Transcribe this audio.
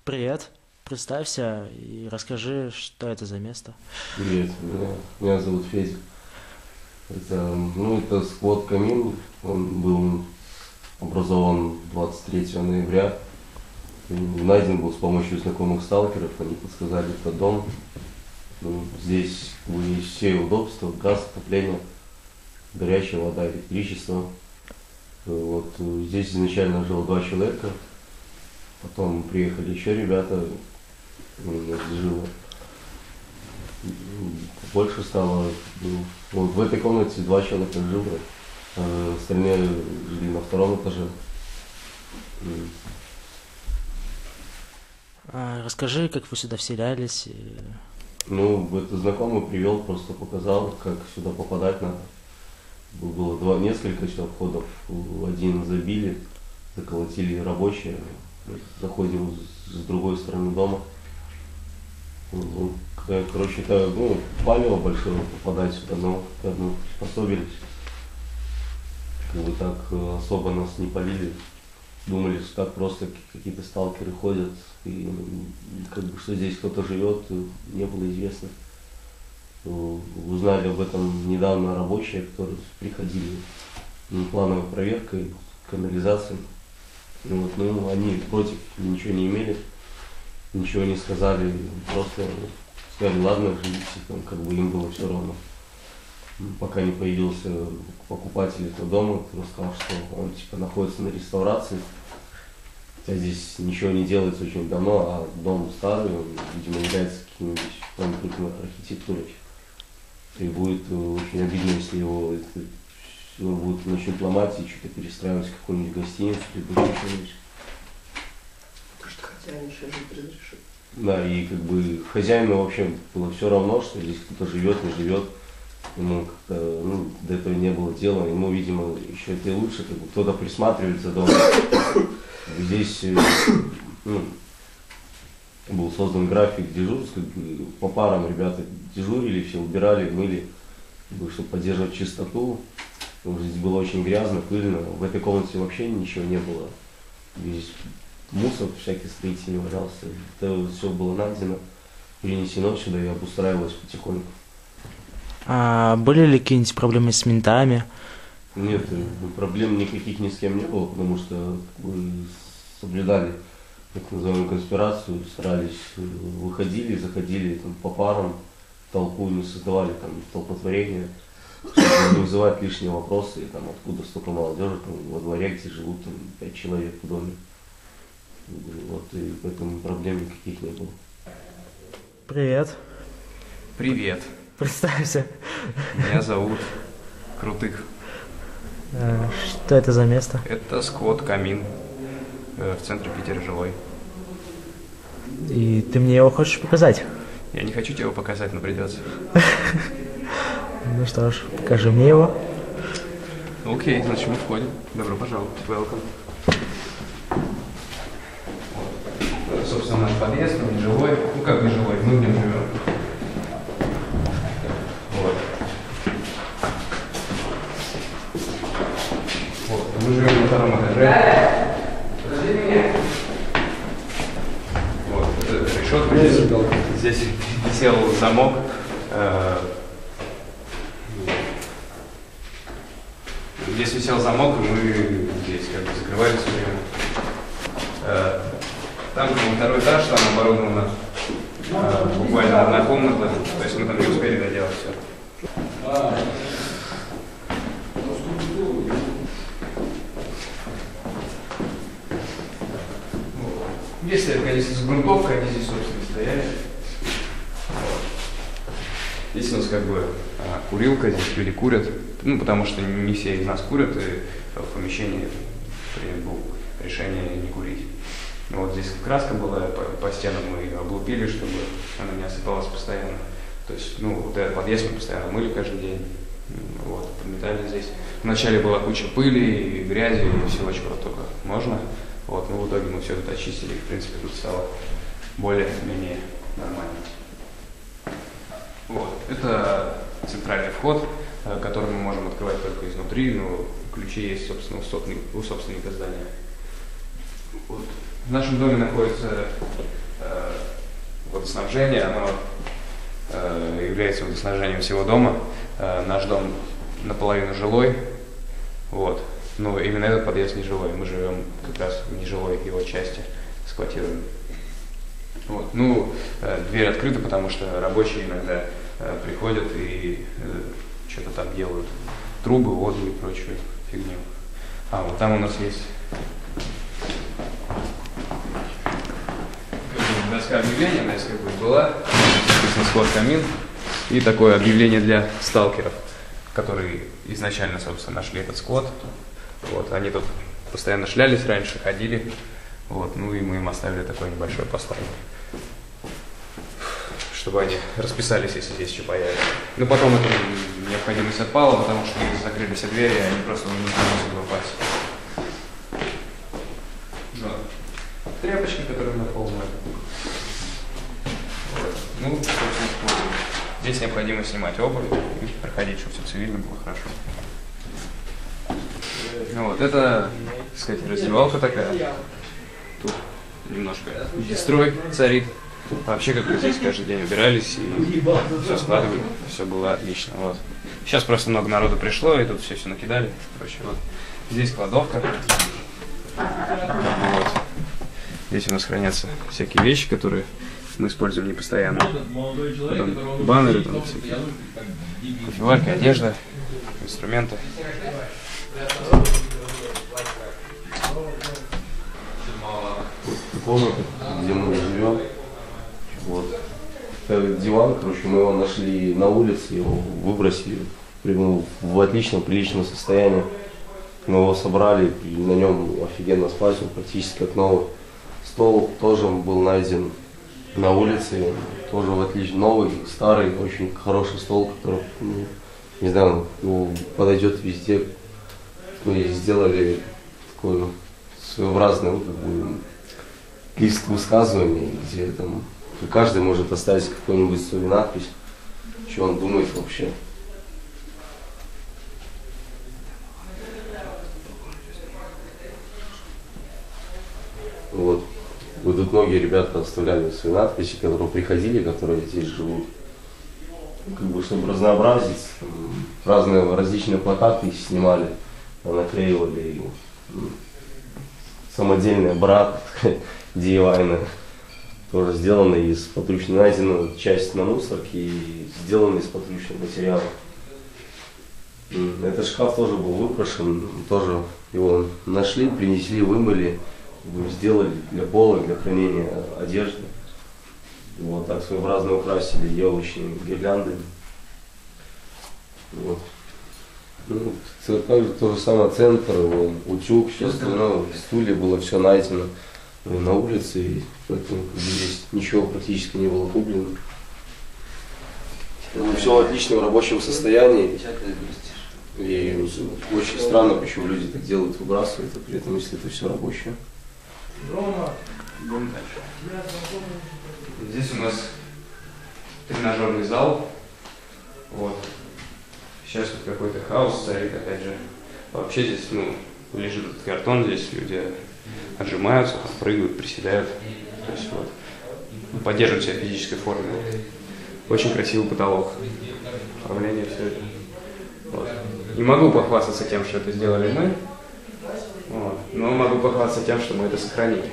Привет, представься и расскажи, что это за место. Привет, меня зовут Федя. Это сквот Камин. Он был образован 23 ноября. И найден был с помощью знакомых сталкеров. Они подсказали этот дом. Здесь есть все удобства: газ, отопление, горячая вода, электричество. Здесь изначально жило 2 человека. Потом приехали еще ребята, жило. Больше стало. Вот в этой комнате 2 человека жило, остальные жили на 2-м этаже. Расскажи, как вы сюда вселялись. Это знакомый привел, просто показал, как сюда попадать надо. Было несколько входов, один забили, заколотили рабочие, заходим с другой стороны дома. Короче, это палево большое попадать сюда, но способились. Так особо нас не полили. Думали, что так просто какие-то сталкеры ходят, и что здесь кто-то живет, не было известно. Узнали об этом недавно рабочие, которые приходили, плановой проверкой, канализации. Они против ничего не имели, ничего не сказали, просто сказали: ладно, живите, им было все равно. Пока не появился покупатель этого дома, который сказал, что он находится на реставрации. Хотя здесь ничего не делается очень давно, а дом старый, он, видимо, является каким-нибудь памятником архитектуры. И будет очень обидно, если его будут начнут ломать и что-то перестраивать в какую-нибудь гостиницу, либо что-нибудь. Потому что хозяин еще жить разрешит. Да, и хозяину вообще было все равно, что здесь кто-то живет, не живет. Ему до этого не было дела. Ему, видимо, еще это и лучше, кто-то присматривает за домом. Здесь был создан график дежурств, по парам ребята дежурили, все убирали, мыли, чтобы поддерживать чистоту. Здесь было очень грязно, пыльно. В этой комнате вообще ничего не было. Здесь мусор всякий строительный валялся. Это все было найдено, перенесено сюда и обустраивалось потихоньку. А были ли какие-нибудь проблемы с ментами? Нет, проблем никаких ни с кем не было, потому что соблюдали так называемую конспирацию, старались, выходили, заходили по парам, толпу не создавали столпотворения, чтобы не вызывать лишние вопросы, откуда столько молодежи, во дворе, где живут 5 человек в доме. И поэтому проблем никаких не было. Привет. Привет. Представься. Меня зовут Крутых. Что это за место? Это сквот Камин в центре Питера жилой. И ты мне его хочешь показать? Я не хочу тебе его показать, но придется. Ну что ж, покажи мне его. Окей, значит мы входим. Добро пожаловать. Welcome. Собственно, наш подъезд, он не жилой. Как не жилой? Мы в нем живем. Мы живем на 2-м этаже. Это решетка. Здесь висел замок. Здесь висел замок, и мы здесь закрывали все время. Там 2-й этаж, там оборудовано буквально 1 комната. То есть мы там не успели доделать все. Здесь стоят, конечно, с грунтовкой, они здесь, собственно, стояли. Здесь у нас курилка, здесь люди курят, потому что не все из нас курят, и в помещении принято было решение не курить. Здесь краска была, по стенам мы ее облупили, чтобы она не осыпалась постоянно. То есть, этот подъезд мы постоянно мыли каждый день, подметали здесь. Вначале была куча пыли, и грязи, и всего, чего только можно. В итоге мы все это очистили, в принципе, тут стало более-менее нормально. Это центральный вход, который мы можем открывать только изнутри, но ключи есть, собственно, у собственника здания. Вот. В нашем доме находится водоснабжение, оно является водоснабжением всего дома. Наш дом наполовину жилой, вот. Но именно этот подъезд не жилой. Мы живем как раз в нежилой его части, сквотируем. Вот. Ну, дверь открыта, потому что рабочие иногда приходят и что-то там делают. Трубы, воду и прочую фигню. А, вот там у нас есть доска объявления, она как бы была, написано «Склад камин», и такое объявление для сталкеров, которые изначально, собственно, нашли этот склад. Вот, они тут постоянно шлялись раньше, ходили, вот, ну и мы им оставили такое небольшое послание, чтобы они расписались, если здесь что появится. Но потом эта необходимость отпала, потому что закрыли все двери, и они просто не смогли попасть. Тряпочки, которые на пол. Вот. Ну, собственно, здесь необходимо снимать обувь и проходить, чтобы все цивильно было хорошо. Ну, вот, это, так сказать, раздевалка такая. Тут немножко дестрой царит. Вообще, как бы здесь каждый день убирались и все складывали, все было отлично. Вот. Сейчас просто много народу пришло, и тут все накидали. Короче, вот. Здесь кладовка. Вот. Здесь у нас хранятся всякие вещи, которые мы используем не постоянно. Потом баннеры, там всякие, кофеварка, одежда, инструменты. Комната, где мы живем. Вот. Это диван, короче, мы его нашли на улице, его выбросили в отличном, приличном состоянии. Мы его собрали, и на нем офигенно спать, он практически как новый. Стол тоже был найден на улице, тоже в отличном, новый, старый, очень хороший стол, который, ну, не знаю, подойдет везде. Мы сделали такой своеобразный, ну, как бы, лист высказываний, где там каждый может оставить какую-нибудь свою надпись, что он думает вообще. Вот. Вот тут многие ребята оставляли свои надписи, которые приходили, которые здесь живут. Как бы, чтобы разнообразить, разные различные плакаты снимали, наклеивали. Самодельный брат DIY, тоже сделано из подручного, найдена часть на мусорке и сделано из подручного материала. Этот шкаф тоже был выпрошен, тоже его нашли, принесли, вымыли, сделали для пола, для хранения одежды. Вот так своеобразно украсили елочные гирлянды. Вот. Ну, также то же самое центр, утюг, все остальное, стулья, было все найдено на улице, и поэтому здесь ничего практически не было куплено. Все в отличном рабочем состоянии. И очень странно, почему люди так делают, выбрасывают, а при этом, если это все рабочее. Здесь у нас тренажерный зал. Вот. Сейчас тут какой-то хаос царит, опять же. Вообще здесь, ну, лежит этот картон, здесь люди отжимаются, там, прыгают, приседают. То есть вот, поддерживают себя в физической форме. Очень красивый потолок. Оформление, все это. Вот. Не могу похвастаться тем, что это сделали мы, вот, но могу похвастаться тем, что мы это сохранили.